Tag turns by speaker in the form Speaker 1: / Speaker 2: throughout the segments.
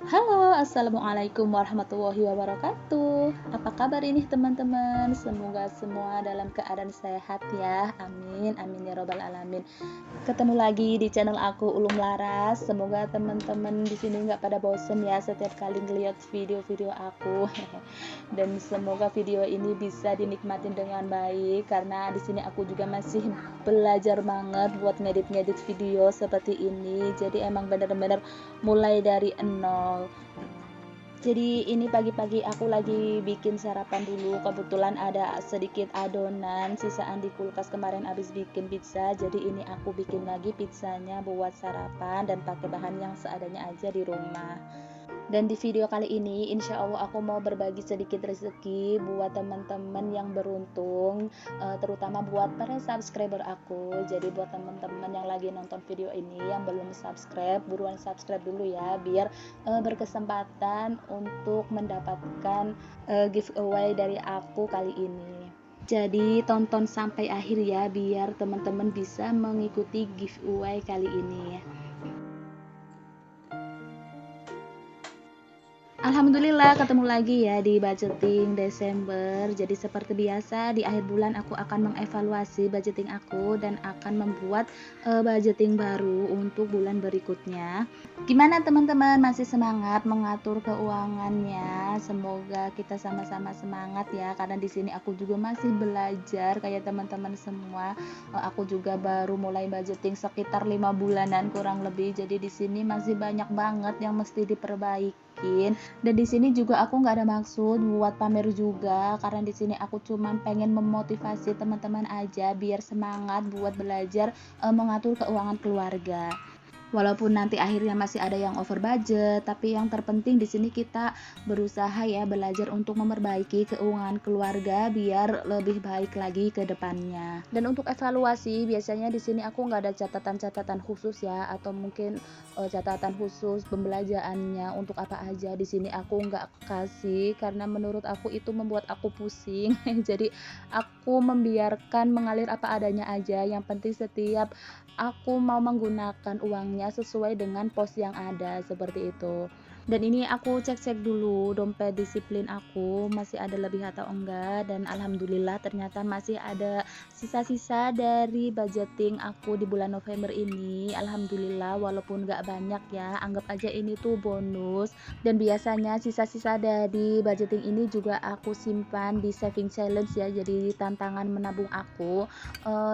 Speaker 1: Halo, assalamualaikum warahmatullahi wabarakatuh. Apa kabar ini teman-teman? Semoga semua dalam keadaan sehat ya. Amin, amin ya robbal alamin. Ketemu lagi di channel aku Ulum Laras. Semoga teman-teman di sini nggak pada bosen ya setiap kali ngeliat video-video aku. Dan semoga video ini bisa dinikmatin dengan baik karena di sini aku juga masih belajar banget buat ngedit-ngedit video seperti ini. Jadi emang bener-bener mulai dari nol. Jadi ini pagi-pagi aku lagi bikin sarapan dulu. Kebetulan ada sedikit adonan sisaan di kulkas kemarin habis bikin pizza. Jadi ini aku bikin lagi pizzanya buat sarapan dan pakai bahan yang seadanya aja di rumah. Dan di video kali ini insya Allah aku mau berbagi sedikit rezeki buat teman-teman yang beruntung, terutama buat para subscriber aku. Jadi buat teman-teman yang lagi nonton video ini yang belum subscribe, buruan subscribe dulu ya biar berkesempatan untuk mendapatkan giveaway dari aku kali ini. Jadi tonton sampai akhir ya biar teman-teman bisa mengikuti giveaway kali ini. Alhamdulillah ketemu lagi ya di budgeting Desember. Jadi seperti biasa di akhir bulan aku akan mengevaluasi budgeting aku dan akan membuat budgeting baru untuk bulan berikutnya. Gimana teman-teman, masih semangat mengatur keuangannya? Semoga kita sama-sama semangat ya karena di sini aku juga masih belajar kayak teman-teman semua. Aku juga baru mulai budgeting sekitar 5 bulanan kurang lebih. Jadi di sini masih banyak banget yang mesti diperbaikin. Dan di sini juga aku nggak ada maksud buat pamer juga karena di sini aku cuman pengen memotivasi teman-teman aja biar semangat buat belajar mengatur keuangan keluarga. Walaupun nanti akhirnya masih ada yang over budget, tapi yang terpenting di sini kita berusaha ya belajar untuk memperbaiki keuangan keluarga biar lebih baik lagi ke depannya. Dan untuk evaluasi biasanya di sini aku nggak ada catatan-catatan khusus ya, atau mungkin catatan khusus pembelajarannya untuk apa aja. Di sini aku nggak kasih karena menurut aku itu membuat aku pusing. Jadi aku membiarkan mengalir apa adanya aja. Yang penting setiap aku mau menggunakan uangnya sesuai dengan pos yang ada seperti itu. Dan ini aku cek-cek dulu dompet disiplin aku masih ada lebih atau enggak, dan alhamdulillah ternyata masih ada sisa-sisa dari budgeting aku di bulan November ini. Alhamdulillah walaupun enggak banyak ya, anggap aja ini tuh bonus. Dan biasanya sisa-sisa dari budgeting ini juga aku simpan di saving challenge ya, jadi tantangan menabung aku.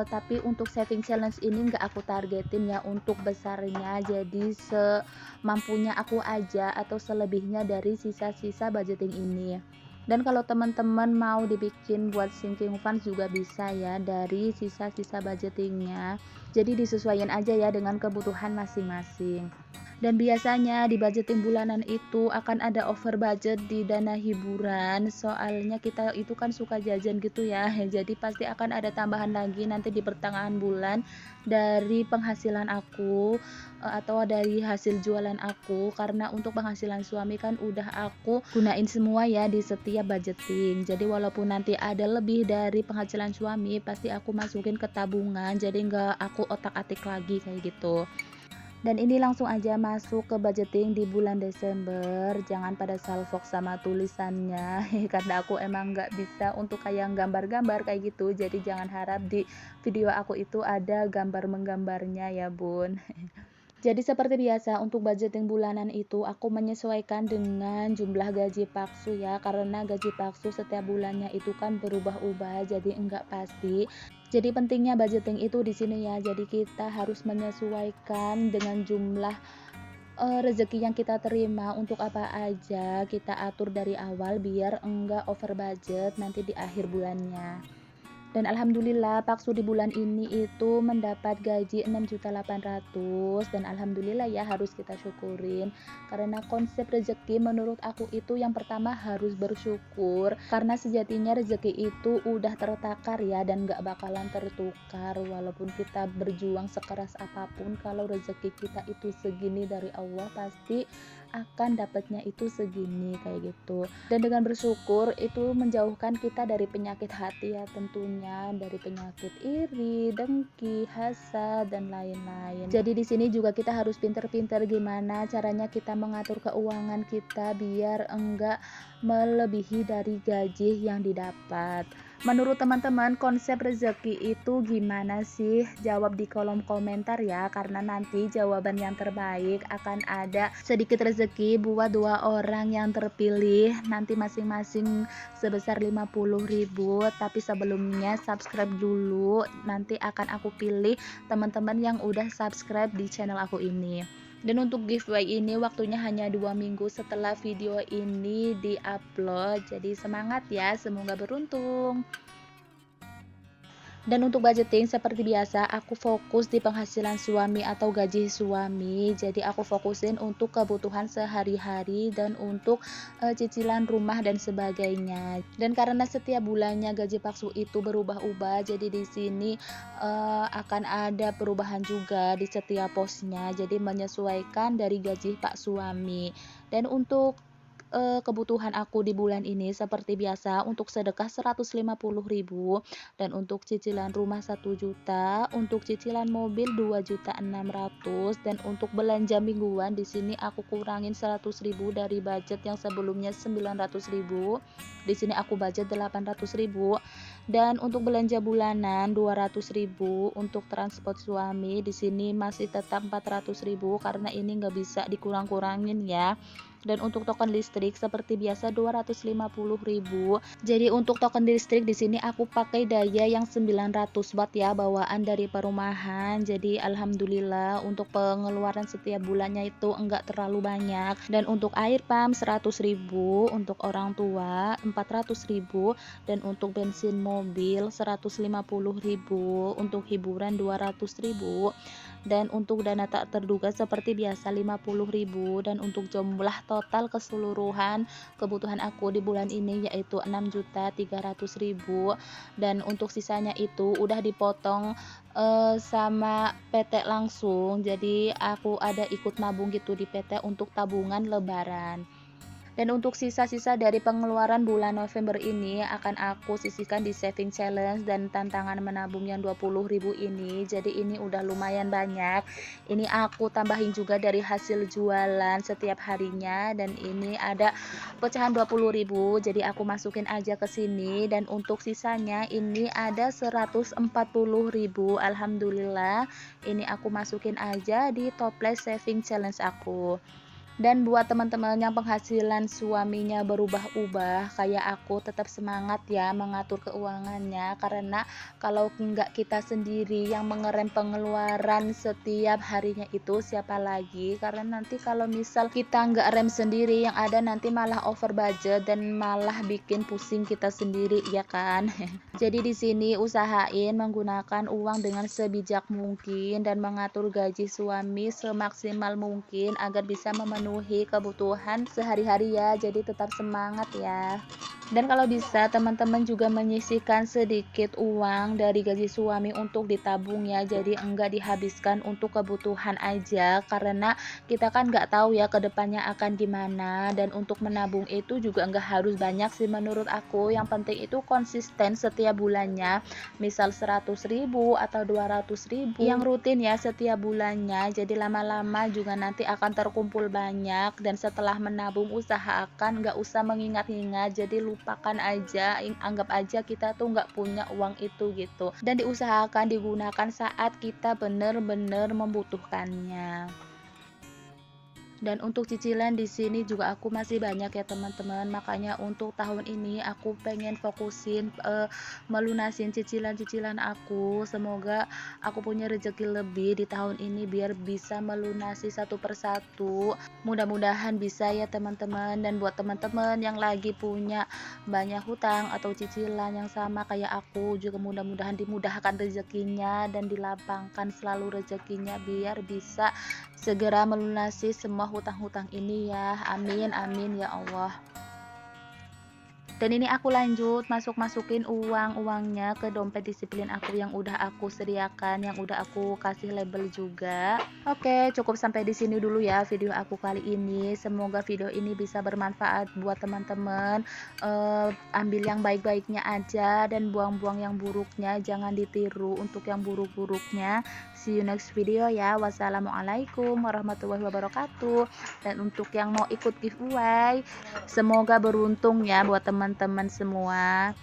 Speaker 1: Tapi untuk saving challenge ini nggak aku targetin ya untuk besarnya, jadi semampunya aku aja atau selebihnya dari sisa-sisa budgeting ini. Dan kalau teman-teman mau dibikin buat sinking fund juga bisa ya dari sisa-sisa budgetingnya, jadi disesuaikan aja ya dengan kebutuhan masing-masing. Dan biasanya di budgeting bulanan itu akan ada over budget di dana hiburan, soalnya kita itu kan suka jajan gitu ya. Jadi pasti akan ada tambahan lagi nanti di pertengahan bulan dari penghasilan aku atau dari hasil jualan aku, karena untuk penghasilan suami kan udah aku gunain semua ya di setiap budgeting. Jadi walaupun nanti ada lebih dari penghasilan suami pasti aku masukin ke tabungan, jadi nggak aku otak-atik lagi kayak gitu. Dan ini langsung aja masuk ke budgeting di bulan Desember. Jangan pada salfok sama tulisannya karena aku emang nggak bisa untuk kayak gambar-gambar kayak gitu. Jadi jangan harap di video aku itu ada gambar menggambarnya ya bun. Jadi seperti biasa untuk budgeting bulanan itu aku menyesuaikan dengan jumlah gaji paksu ya, karena gaji paksu setiap bulannya itu kan berubah-ubah jadi enggak pasti. Jadi pentingnya budgeting itu di sini ya. Jadi kita harus menyesuaikan dengan jumlah rezeki yang kita terima untuk apa aja kita atur dari awal biar enggak over budget nanti di akhir bulannya. Dan alhamdulillah Paksu di bulan ini itu mendapat gaji 6.800.000, dan alhamdulillah ya harus kita syukurin karena konsep rezeki menurut aku itu yang pertama harus bersyukur karena sejatinya rezeki itu udah tertakar ya dan gak bakalan tertukar walaupun kita berjuang sekeras apapun. Kalau rezeki kita itu segini dari Allah pasti akan dapatnya itu segini kayak gitu. Dan dengan bersyukur itu menjauhkan kita dari penyakit hati ya tentunya, dari penyakit iri, dengki, hasad dan lain-lain. Jadi di sini juga kita harus pinter-pinter gimana caranya kita mengatur keuangan kita biar enggak melebihi dari gaji yang didapat. Menurut teman-teman, konsep rezeki itu gimana sih? Jawab di kolom komentar ya, karena nanti jawaban yang terbaik akan ada sedikit rezeki buat 2 orang yang terpilih. Nanti masing-masing sebesar 50.000. Tapi sebelumnya subscribe dulu. Nanti akan aku pilih teman-teman yang udah subscribe di channel aku ini. Dan untuk giveaway ini waktunya hanya 2 minggu setelah video ini di-upload. Jadi semangat ya, semoga beruntung. Dan untuk budgeting seperti biasa aku fokus di penghasilan suami atau gaji suami. Jadi aku fokusin untuk kebutuhan sehari-hari dan untuk cicilan rumah dan sebagainya. Dan karena setiap bulannya gaji Paksu itu berubah-ubah, jadi di sini akan ada perubahan juga di setiap posnya. Jadi menyesuaikan dari gaji Pak suami. Dan untuk kebutuhan aku di bulan ini seperti biasa untuk sedekah 150.000 dan untuk cicilan rumah 1 juta, untuk cicilan mobil 2.600.000 dan untuk belanja mingguan di sini aku kurangin 100.000 dari budget yang sebelumnya 900.000. Di sini aku budget 800.000 dan untuk belanja bulanan 200.000 untuk transport suami di sini masih tetap 400.000 karena ini nggak bisa dikurang-kurangin ya. Dan untuk token listrik seperti biasa 250.000. Jadi untuk token listrik di sini aku pakai daya yang 900 watt ya, bawaan dari perumahan. Jadi alhamdulillah untuk pengeluaran setiap bulannya itu enggak terlalu banyak. Dan untuk air pump 100.000, untuk orang tua 400.000 dan untuk bensin mobil 150.000, untuk hiburan 200.000. Dan untuk dana tak terduga seperti biasa 50.000 dan untuk jumlah total keseluruhan kebutuhan aku di bulan ini yaitu 6.300.000 dan untuk sisanya itu udah dipotong sama PT langsung. Jadi aku ada ikut nabung gitu di PT untuk tabungan lebaran. Dan untuk sisa-sisa dari pengeluaran bulan November ini akan aku sisihkan di saving challenge dan tantangan menabung yang 20.000 ini. Jadi ini udah lumayan banyak. Ini aku tambahin juga dari hasil jualan setiap harinya dan ini ada pecahan 20.000. Jadi aku masukin aja ke sini dan untuk sisanya ini ada 140.000. Alhamdulillah. Ini aku masukin aja di toples saving challenge aku. Dan buat teman-teman yang penghasilan suaminya berubah-ubah kayak aku, tetap semangat ya mengatur keuangannya, karena kalau enggak kita sendiri yang mengerem pengeluaran setiap harinya itu siapa lagi. Karena nanti kalau misal kita enggak rem sendiri yang ada nanti malah over budget dan malah bikin pusing kita sendiri ya kan. Jadi di sini usahain menggunakan uang dengan sebijak mungkin dan mengatur gaji suami semaksimal mungkin agar bisa memenuhi kebutuhan sehari-hari ya. Jadi tetap semangat ya. Dan kalau bisa teman-teman juga menyisihkan sedikit uang dari gaji suami untuk ditabung ya. Jadi enggak dihabiskan untuk kebutuhan aja, karena kita kan nggak tahu ya kedepannya akan gimana. Dan untuk menabung itu juga enggak harus banyak sih menurut aku. Yang penting itu konsisten setiap bulannya, misal 100.000 atau 200.000 yang rutin ya setiap bulannya. Jadi lama-lama juga nanti akan terkumpul banyak. Dan setelah menabung usahakan nggak usah mengingat-ingat, jadi lupakan aja, anggap aja kita tuh nggak punya uang itu gitu. Dan diusahakan digunakan saat kita benar-benar membutuhkannya. Dan untuk cicilan di sini juga aku masih banyak ya teman-teman. Makanya untuk tahun ini aku pengen fokusin melunasin cicilan-cicilan aku. Semoga aku punya rezeki lebih di tahun ini biar bisa melunasi satu persatu. Mudah-mudahan bisa ya teman-teman. Dan buat teman-teman yang lagi punya banyak hutang atau cicilan yang sama kayak aku, juga mudah-mudahan dimudahkan rezekinya dan dilapangkan selalu rezekinya biar bisa segera melunasi semua hutang-hutang ini ya. Amin amin ya Allah. Dan ini aku lanjut masukin uangnya ke dompet disiplin aku yang udah aku sediakan, yang udah aku kasih label juga. Oke, cukup sampai di sini dulu ya video aku kali ini. Semoga video ini bisa bermanfaat buat teman-teman. Ambil yang baik-baiknya aja dan buang-buang yang buruknya, jangan ditiru untuk yang buruk-buruknya. See you next video ya. Wassalamualaikum warahmatullahi wabarakatuh. Dan untuk yang mau ikut giveaway, semoga beruntung ya buat teman-teman semua.